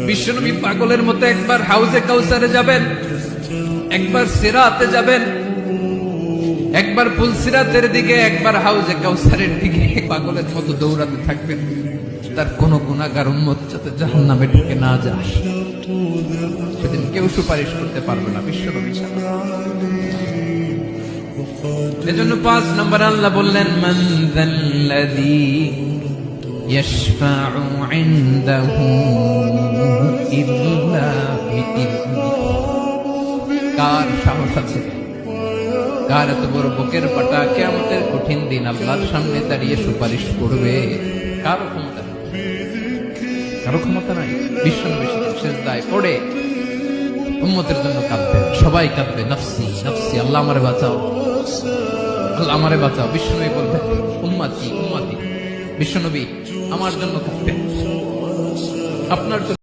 বিশ্বনবী পাগলের মতো একবার হাউজে কাউসারে যাবেন, একবার সিরাতে যাবেন, একবার পুলসিরাতের দিকে, একবার হাউজে কাউসারের দিকে পাগলের মতো দৌড়াতে থাকবেন। তার কোন গুনাহগার উম্মত যাতে জাহান্নামে ঢুকে না যায়, সেদিন কেউ সুপারিশ করতে পারবে না বিশ্বনবী ছাড়া। এজন্য ৫ নম্বর আল্লাহ বললেন, মান যাল্লাযী ইয়াশফাউ ইনদাহু ইল্লা বিইযনিহি। কার সাহস আছে, কার এত বড় বুকের পাটা কিয়ামতের কঠিন দিন আল্লাহর সামনে দাঁড়িয়ে সুপারিশ করবে? কারো ক্ষমতা নেই, কারো ক্ষমতা নাই। বিশ্বনবী সিজদায় পড়ে উম্মতের জন্য কাঁদবেন, সবাই কাঁদবে, নফসি নফসি, আল্লাহ আমারে বাঁচাও, আল্লাহ আমারে বাঁচাও। বিশ্বনবী বলবেন, উম্মতি উম্মতি। বিশ্বনবী আমার জন্য কাঁদবেন, আপনার জন্য।